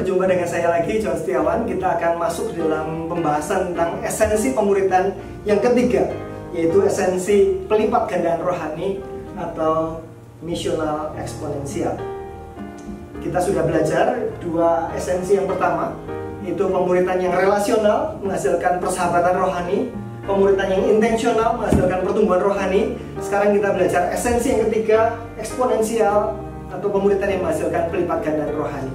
berjumpa dengan saya lagi, John Setiawan. Kita akan masuk dalam pembahasan tentang esensi pemuridan yang ketiga, yaitu esensi pelipat gandaan rohani atau misional eksponensial. Kita sudah belajar dua esensi. Yang pertama, yaitu pemuridan yang relasional menghasilkan persahabatan rohani, pemuridan yang intensional menghasilkan pertumbuhan rohani. Sekarang kita belajar esensi yang ketiga, eksponensial atau pemuridan yang menghasilkan pelipat gandaan rohani.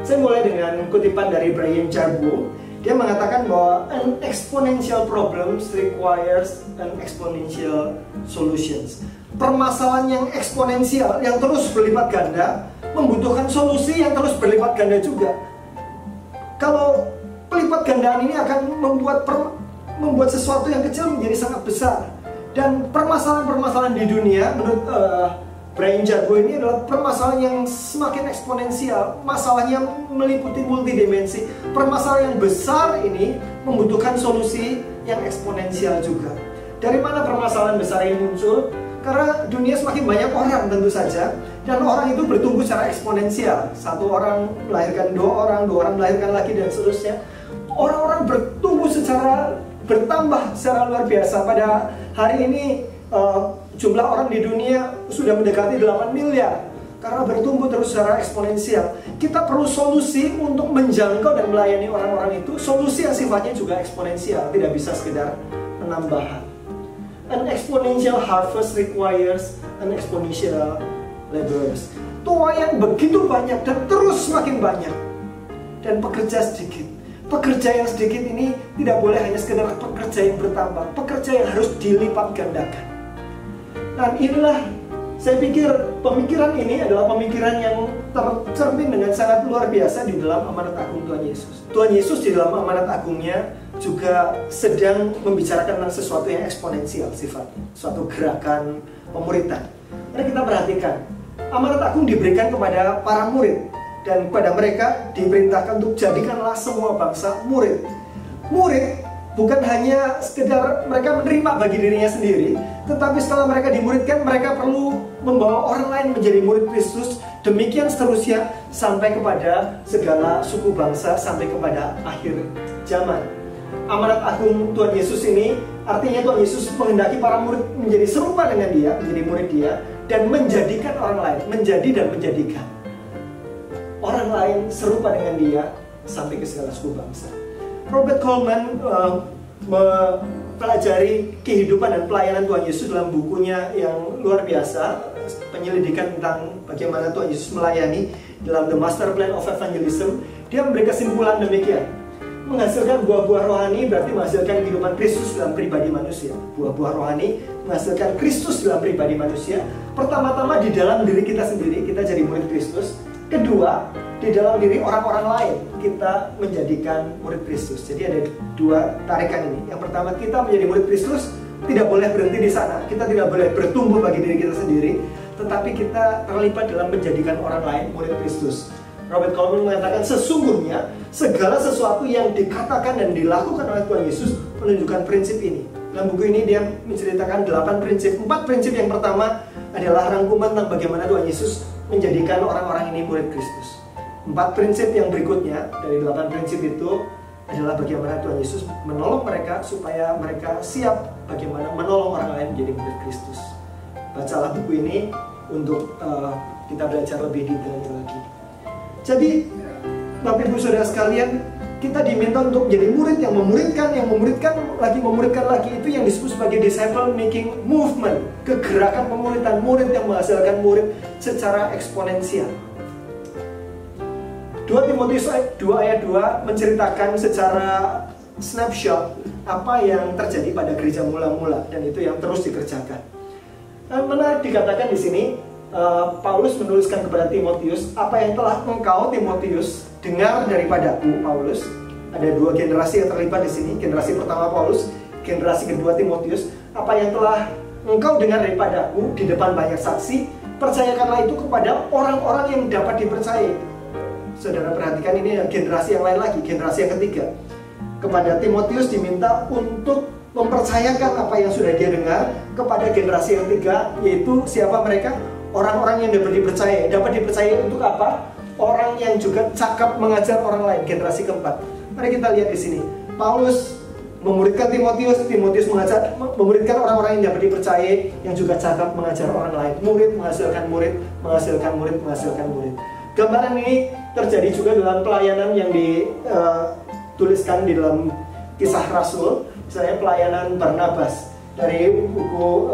Saya mulai dengan kutipan dari Brian Jarboe. Dia mengatakan bahwa an exponential problems requires an exponential solutions. Permasalahan yang eksponensial, yang terus berlipat ganda, membutuhkan solusi yang terus berlipat ganda juga. Kalau pelipat gandaan ini akan membuat sesuatu yang kecil menjadi sangat besar. Dan permasalahan-permasalahan di dunia menurut Brian Jarboe ini adalah permasalahan yang semakin eksponensial. Masalahnya meliputi multidimensi. Permasalahan yang besar ini membutuhkan solusi yang eksponensial juga. Dari mana permasalahan besar ini muncul? Karena dunia semakin banyak orang tentu saja. Dan orang itu bertumbuh secara eksponensial. Satu orang melahirkan dua orang melahirkan lagi, dan seterusnya. Orang-orang bertumbuh bertambah secara luar biasa. Pada hari ini jumlah orang di dunia sudah mendekati 8 miliar karena bertumbuh terus secara eksponensial. Kita perlu solusi untuk menjangkau dan melayani orang-orang itu. Solusi yang sifatnya juga eksponensial, tidak bisa sekedar penambahan. An exponential harvest requires an exponential laborers. Tuah yang begitu banyak dan terus semakin banyak, dan pekerja sedikit. Pekerja yang sedikit ini tidak boleh hanya sekedar pekerja yang bertambah, pekerja yang harus dilipat gandakan. Dan inilah, saya pikir pemikiran ini adalah pemikiran yang tercermin dengan sangat luar biasa di dalam amanat agung Tuhan Yesus. Tuhan Yesus di dalam amanat agungnya juga sedang membicarakan tentang sesuatu yang eksponensial sifatnya, suatu gerakan pemuridan. Karena kita perhatikan, amanat agung diberikan kepada para murid, dan kepada mereka diperintahkan untuk jadikanlah semua bangsa murid. Murid bukan hanya sekedar mereka menerima bagi dirinya sendiri, tetapi setelah mereka dimuridkan, mereka perlu membawa orang lain menjadi murid Kristus. Demikian seterusnya sampai kepada segala suku bangsa, sampai kepada akhir zaman. Amanat agung Tuhan Yesus ini artinya Tuhan Yesus menghendaki para murid menjadi serupa dengan dia, menjadi murid dia, dan menjadikan orang lain, menjadi dan menjadikan orang lain serupa dengan dia sampai ke segala suku bangsa. Robert Coleman mempelajari kehidupan dan pelayanan Tuhan Yesus dalam bukunya yang luar biasa, penyelidikan tentang bagaimana Tuhan Yesus melayani dalam The Master Plan of Evangelism. Dia memberi kesimpulan demikian: menghasilkan buah-buah rohani berarti menghasilkan kehidupan Kristus dalam pribadi manusia. Buah-buah rohani menghasilkan Kristus dalam pribadi manusia. Pertama-tama di dalam diri kita sendiri, kita jadi murid Kristus. Kedua, di dalam diri orang-orang lain, kita menjadikan murid Kristus. Jadi ada dua tarikan ini. Yang pertama, kita menjadi murid Kristus tidak boleh berhenti di sana. Kita tidak boleh bertumbuh bagi diri kita sendiri, tetapi kita terlibat dalam menjadikan orang lain murid Kristus. Robert Coleman mengatakan, sesungguhnya segala sesuatu yang dikatakan dan dilakukan oleh Tuhan Yesus menunjukkan prinsip ini. Dalam buku ini dia menceritakan 8 prinsip. 4 prinsip yang pertama adalah rangkuman tentang bagaimana Tuhan Yesus menjadikan orang-orang ini murid Kristus. 4 prinsip yang berikutnya dari 8 prinsip itu adalah bagaimana Tuhan Yesus menolong mereka supaya mereka siap bagaimana menolong orang lain menjadi murid Kristus. Bacalah buku ini untuk kita belajar lebih detailnya lagi. Jadi, Bapak Ibu Saudara sekalian, kita diminta untuk menjadi murid yang memmuridkan lagi. Itu yang disebut sebagai disciple making movement, kegerakan pemuridan, murid yang menghasilkan murid secara eksponensial. 2 Timotius 2 ayat 2 menceritakan secara snapshot apa yang terjadi pada gereja mula-mula, dan itu yang terus dikerjakan. Menarik dikatakan di sini, Paulus menuliskan kepada Timotius, apa yang telah engkau Timotius dengar daripadaku, Paulus. Ada 2 generasi yang terlibat di sini. Generasi pertama Paulus, generasi kedua Timotius. Apa yang telah engkau dengar daripadaku di depan banyak saksi, percayakanlah itu kepada orang-orang yang dapat dipercayai. Saudara perhatikan, ini generasi yang lain lagi, generasi yang ketiga. Kepada Timotius diminta untuk mempercayakan apa yang sudah dia dengar kepada generasi yang ketiga, yaitu siapa mereka? Orang-orang yang dapat dipercayai. Dapat dipercayai untuk apa? orang yang juga cakap mengajar orang lain, generasi keempat. Mari kita lihat di sini. Paulus memuridkan Timotius, Timotius memuridkan orang-orang yang dapat dipercaya, yang juga cakap mengajar orang lain. Murid menghasilkan murid, menghasilkan murid, menghasilkan murid. Gambaran ini terjadi juga dalam pelayanan yang dituliskan di dalam Kisah Rasul, misalnya pelayanan Barnabas dari buku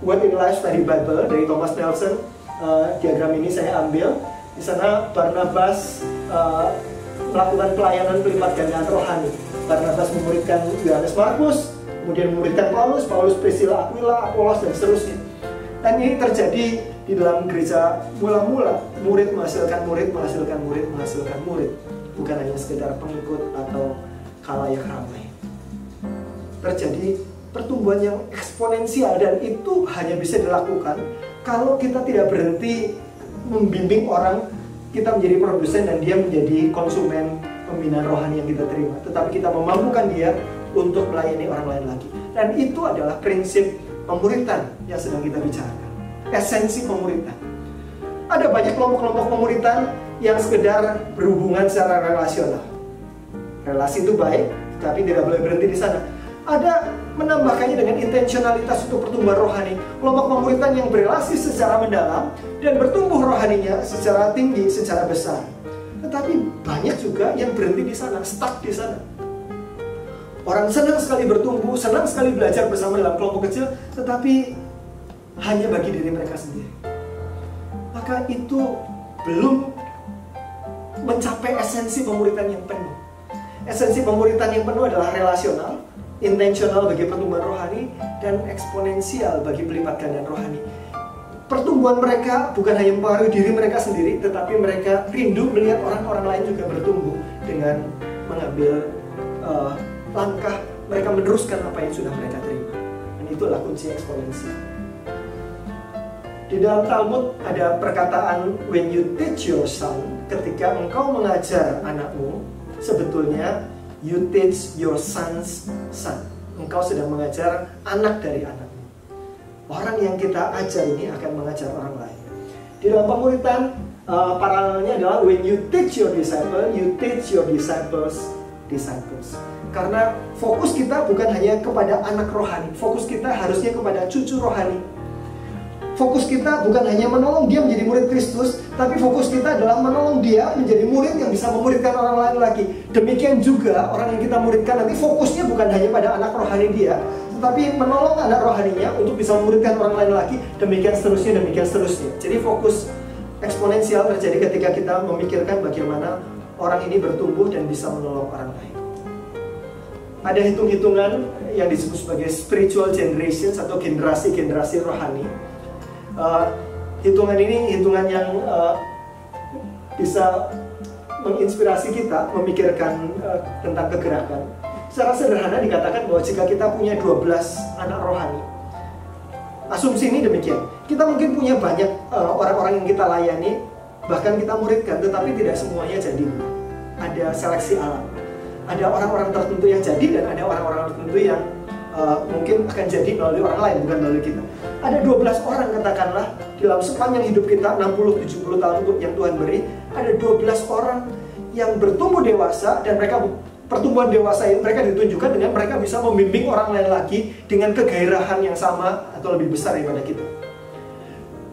Word in Life Study Bible dari Thomas Nelson. Diagram ini saya ambil. Di sana Barnabas melakukan pelayanan pelipat gandaan rohani. Barnabas memuridkan Yohanes Markus, kemudian memuridkan Paulus, Priscilla, Aquila, Apolos, dan seterusnya. Dan ini terjadi di dalam gereja mula-mula. Murid menghasilkan murid, menghasilkan murid, menghasilkan murid. Bukan hanya sekedar pengikut atau khalayak ramai. Terjadi pertumbuhan yang eksponensial, dan itu hanya bisa dilakukan kalau kita tidak berhenti membimbing orang, kita menjadi produsen dan dia menjadi konsumen pembinaan rohani yang kita terima. Tetapi kita memampukan dia untuk melayani orang lain lagi. Dan itu adalah prinsip pemuritan yang sedang kita bicarakan. Esensi pemuritan. Ada banyak kelompok-kelompok pemuritan yang sekedar berhubungan secara relasional. Relasi itu baik, tapi tidak boleh berhenti di sana. Ada menambahkannya dengan intensionalitas untuk pertumbuhan rohani. Kelompok pemuritan yang berelasi secara mendalam dan bertumbuh rohaninya secara tinggi, secara besar. Tetapi banyak juga yang berhenti di sana, stuck di sana. Orang senang sekali bertumbuh, senang sekali belajar bersama dalam kelompok kecil, tetapi hanya bagi diri mereka sendiri. Maka itu belum mencapai esensi pemuritan yang penuh. Esensi pemuritan yang penuh adalah relasional, intensional bagi pertumbuhan rohani, dan eksponensial bagi pelipat gandaan rohani. Pertumbuhan mereka bukan hanya mempengaruhi diri mereka sendiri, tetapi mereka rindu melihat orang-orang lain juga bertumbuh dengan mengambil langkah mereka meneruskan apa yang sudah mereka terima. Dan itulah kunci eksponensial. Di dalam Talmud ada perkataan, when you teach your son, ketika engkau mengajar anakmu, sebetulnya you teach your son's son. Engkau sedang mengajar anak dari anakmu. Orang yang kita ajar ini akan mengajar orang lain. Di dalam pemuritan, paralelnya adalah when you teach your disciple, you teach your disciples. Karena fokus kita bukan hanya kepada anak rohani, fokus kita harusnya kepada cucu rohani. Fokus kita bukan hanya menolong dia menjadi murid Kristus, tapi fokus kita adalah menolong dia menjadi murid yang bisa memuridkan orang lain lagi. Demikian juga orang yang kita muridkan nanti fokusnya bukan hanya pada anak rohani dia, tetapi menolong anak rohaninya untuk bisa memuridkan orang lain lagi. Demikian seterusnya, demikian seterusnya. Jadi fokus eksponensial terjadi ketika kita memikirkan bagaimana orang ini bertumbuh dan bisa menolong orang lain. Ada hitung-hitungan yang disebut sebagai spiritual generations atau generasi-generasi rohani. Hitungan ini hitungan yang bisa menginspirasi kita memikirkan tentang kegerakan. Secara sederhana dikatakan bahwa jika kita punya 12 anak rohani, asumsi ini demikian, kita mungkin punya banyak orang-orang yang kita layani, bahkan kita muridkan, tetapi tidak semuanya jadi. Ada seleksi alam. Ada orang-orang tertentu yang jadi dan ada orang-orang tertentu yang mungkin akan jadi melalui orang lain, bukan melalui kita. Ada 12 orang katakanlah dalam sepanjang hidup kita 60-70 tahun yang Tuhan beri, ada 12 orang yang bertumbuh dewasa, dan mereka pertumbuhan dewasa ini mereka ditunjukkan dengan mereka bisa membimbing orang lain lagi dengan kegairahan yang sama atau lebih besar daripada kita.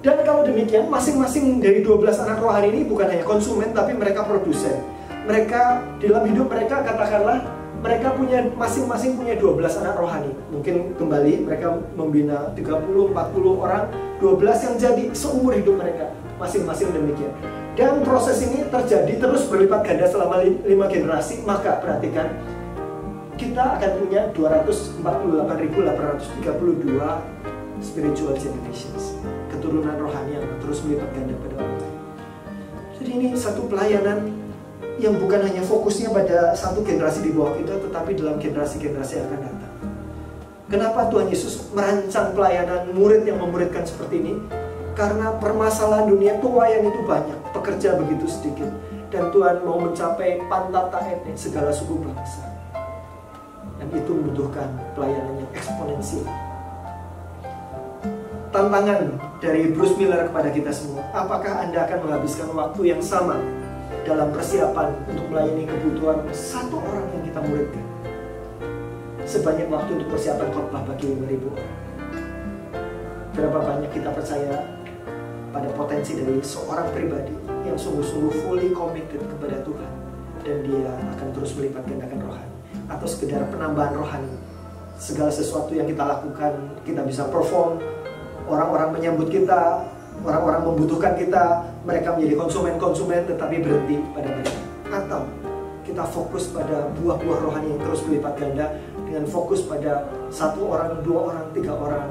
Dan kalau demikian, masing-masing dari 12 anak rohani ini bukan hanya konsumen, tapi mereka produsen. Mereka dalam hidup mereka katakanlah mereka punya masing-masing punya 12 anak rohani. Mungkin kembali mereka membina 30-40 orang, 12 yang jadi seumur hidup mereka, masing-masing demikian. Dan proses ini terjadi terus berlipat ganda selama 5 generasi. Maka perhatikan, kita akan punya 248.832 spiritual generations, keturunan rohani yang terus berlipat ganda pada orang lain. Jadi ini satu pelayanan yang bukan hanya fokusnya pada satu generasi di bawah kita, tetapi dalam generasi-generasi yang akan datang. Kenapa Tuhan Yesus merancang pelayanan murid yang memuridkan seperti ini? Karena permasalahan dunia tuayan itu banyak, pekerja begitu sedikit, dan Tuhan mau mencapai pantata etnik segala suku bangsa. Dan itu membutuhkan pelayanan yang eksponensial. Tantangan dari Bruce Miller kepada kita semua, apakah Anda akan menghabiskan waktu yang sama dalam persiapan untuk melayani kebutuhan satu orang yang kita muridkan, sebanyak waktu untuk persiapan khotbah bagi 5.000 orang. Berapa banyak kita percaya pada potensi dari seorang pribadi yang sungguh-sungguh fully committed kepada Tuhan, dan dia akan terus melipat gandakan rohani, atau sekedar penambahan rohani. Segala sesuatu yang kita lakukan, kita bisa perform, orang-orang menyambut kita, orang-orang membutuhkan kita, mereka menjadi konsumen-konsumen tetapi berhenti pada mereka. Atau kita fokus pada buah-buah rohani yang terus berlipat ganda, dengan fokus pada 1 orang, 2 orang, 3 orang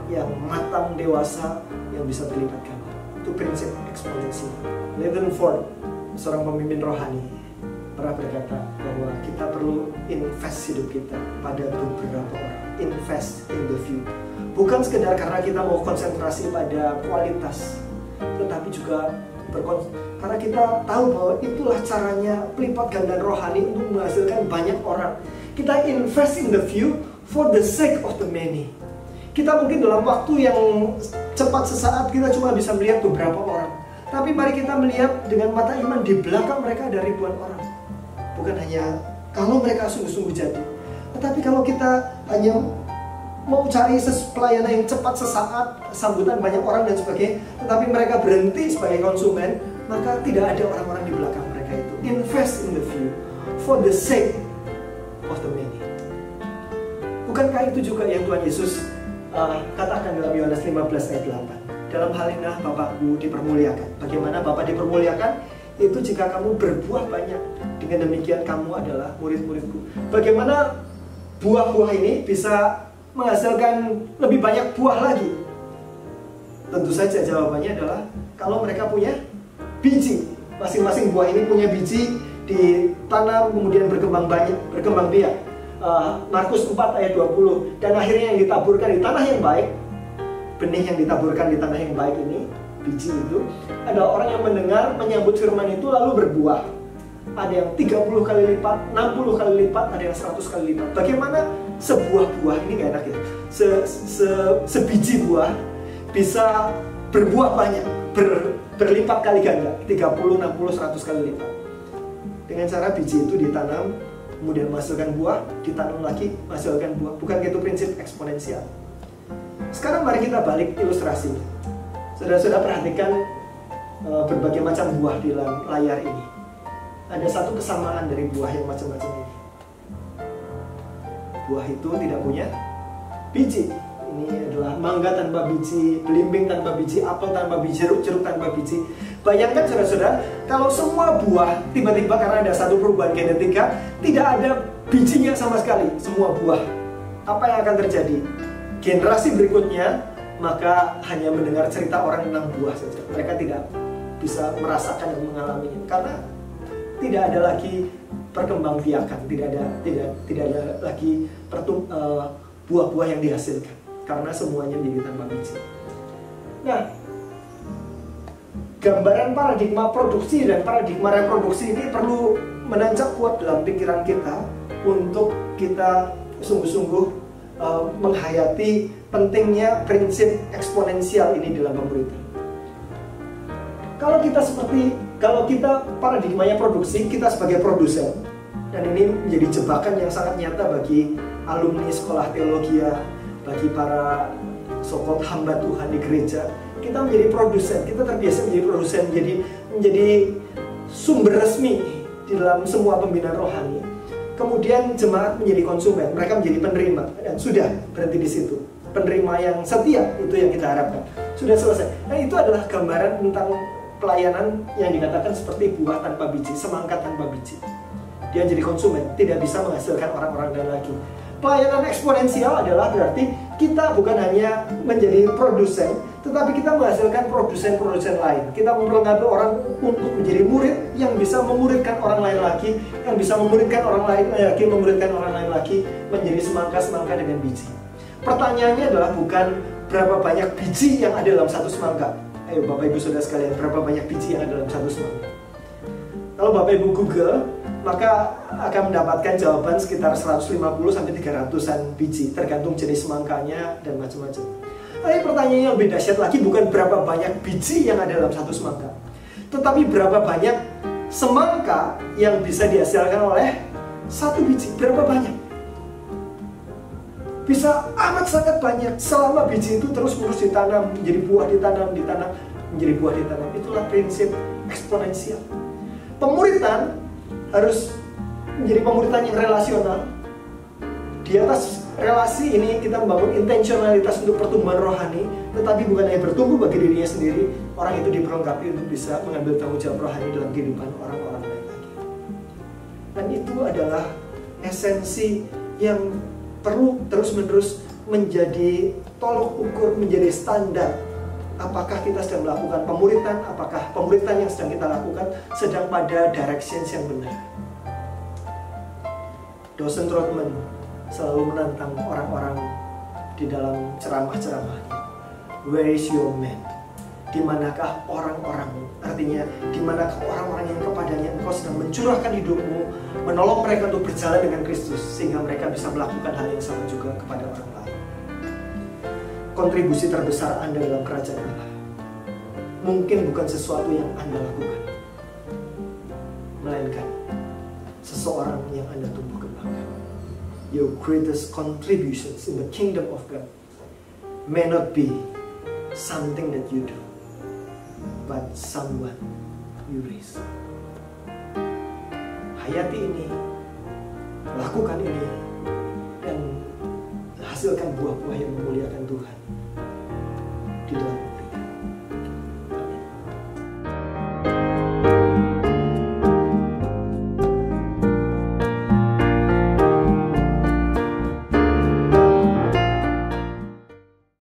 yang matang, dewasa, yang bisa berlipat ganda. Itu prinsip eksponensial. Nathan Ford, seorang pemimpin rohani, pernah berkata bahwa kita perlu invest hidup kita pada beberapa orang. Invest in the few. Bukan sekedar karena kita mau konsentrasi pada kualitas, tetapi juga karena kita tahu bahwa itulah caranya pelipat gandaan rohani untuk menghasilkan banyak orang. Kita invest in the few for the sake of the many. Kita mungkin dalam waktu yang cepat sesaat kita cuma bisa melihat beberapa orang, tapi mari kita melihat dengan mata iman, di belakang mereka ada ribuan orang. Bukan hanya kalau mereka sungguh-sungguh jadi, tetapi kalau kita hanya mau cari pelayanan yang cepat sesaat, sambutan banyak orang dan sebagainya, tetapi mereka berhenti sebagai konsumen, maka tidak ada orang-orang di belakang mereka itu. Invest in the few for the sake of the many. Bukankah itu juga yang Tuhan Yesus katakan dalam Yohanes 15 ayat 8? Dalam hal ini Bapakku dipermuliakan. Bagaimana Bapa dipermuliakan? Itu jika kamu berbuah banyak. Dengan demikian kamu adalah murid-muridku. Bagaimana buah-buah ini bisa menghasilkan lebih banyak buah lagi? Tentu saja jawabannya adalah kalau mereka punya biji. Masing-masing buah ini punya biji, ditanam kemudian berkembang banyak, berkembang biak. Markus 4 ayat 20. Dan akhirnya yang ditaburkan di tanah yang baik, benih yang ditaburkan di tanah yang baik ini, biji itu adalah orang yang mendengar, menyambut firman itu lalu berbuah. Ada yang 30 kali lipat, 60 kali lipat, ada yang 100 kali lipat. Bagaimana sebuah buah, ini gak enak ya, sebiji buah bisa berbuah banyak, berlipat kali ganda, 30, 60, 100 kali lipat. Dengan cara biji itu ditanam, kemudian menghasilkan buah, ditanam lagi, menghasilkan buah. Bukan gitu prinsip eksponensial? Sekarang mari kita balik ilustrasi. Saudara-saudara perhatikan berbagai macam buah di dalam layar ini. Ada satu kesamaan dari buah yang macam-macam ini. Buah itu tidak punya biji. Ini adalah mangga tanpa biji, belimbing tanpa biji, apel tanpa biji, jeruk tanpa biji. Bayangkan saudara-saudara, kalau semua buah tiba-tiba karena ada satu perubahan genetika, tidak ada bijinya sama sekali, semua buah. Apa yang akan terjadi? Generasi berikutnya maka hanya mendengar cerita orang tentang buah saja. Mereka tidak bisa merasakan dan mengalaminya karena tidak ada lagi perkembangbiakan, tidak ada lagi buah-buah yang dihasilkan karena semuanya menjadi tanpa biji. Nah, gambaran paradigma produksi dan paradigma reproduksi ini perlu menancap kuat dalam pikiran kita untuk kita sungguh-sungguh menghayati pentingnya prinsip eksponensial ini dalam pemuritan. Kalau kita paradigmanya produksi, kita sebagai produsen, dan ini menjadi jebakan yang sangat nyata bagi alumni sekolah teologi, bagi para so-called hamba Tuhan di gereja. Kita menjadi produsen, kita terbiasa menjadi produsen, menjadi sumber resmi di dalam semua pembinaan rohani. Kemudian jemaat menjadi konsumen, mereka menjadi penerima, dan sudah berhenti di situ. Penerima yang setia, itu yang kita harapkan. Sudah selesai. Nah, itu adalah gambaran tentang pelayanan yang dikatakan seperti buah tanpa biji, semangka tanpa biji. Dia jadi konsumen, tidak bisa menghasilkan orang-orang lain lagi. Pelayanan eksponensial adalah berarti kita bukan hanya menjadi produsen, tetapi kita menghasilkan produsen-produsen lain. Kita memperlengkapi orang untuk menjadi murid yang bisa memuridkan orang lain lagi, yang bisa memuridkan orang lain lagi, memuridkan orang lain lagi, menjadi semangka-semangka dengan biji. Pertanyaannya adalah bukan berapa banyak biji yang ada dalam satu semangka. Ayo Bapak Ibu Saudara sekalian, berapa banyak biji yang ada dalam satu semangka? Kalau Bapak Ibu Google, maka akan mendapatkan jawaban sekitar 150-300an biji, tergantung jenis semangkanya dan macam-macam. Tapi pertanyaan yang lebih dahsyat lagi bukan berapa banyak biji yang ada dalam satu semangka, tetapi berapa banyak semangka yang bisa dihasilkan oleh satu biji, berapa banyak? Bisa amat sangat banyak selama biji itu terus-menerus ditanam, menjadi buah, ditanam, menjadi buah, ditanam. Itulah prinsip eksponensial. Pemuritan harus menjadi pemuritan yang relasional. Di atas relasi ini kita membangun intentionalitas untuk pertumbuhan rohani, tetapi bukan hanya bertumbuh bagi dirinya sendiri, orang itu diperlengkapi untuk bisa mengambil tanggung jawab rohani dalam kehidupan orang-orang lain lagi. Dan itu adalah esensi yang perlu terus-menerus menjadi tolok ukur, menjadi standar. Apakah kita sedang melakukan pemuritan, apakah pemuritan yang sedang kita lakukan sedang pada directions yang benar. Dosen Trotman selalu menantang orang-orang di dalam ceramah-ceramahnya. Where is your man? Di manakah orang-orang? Artinya, di manakah orang-orang yang kepadanya engkau sedang mencurahkan hidupmu, menolong mereka untuk berjalan dengan Kristus, sehingga mereka bisa melakukan hal yang sama juga kepada orang lain. Kontribusi terbesar Anda dalam kerajaan Allah mungkin bukan sesuatu yang Anda lakukan, melainkan seseorang yang Anda tumbuh kembangkan. Your greatest contributions in the kingdom of God may not be something that you do, but someone you raise. Hayati ini, lakukan ini, dan hasilkan buah-buah yang memuliakan Tuhan.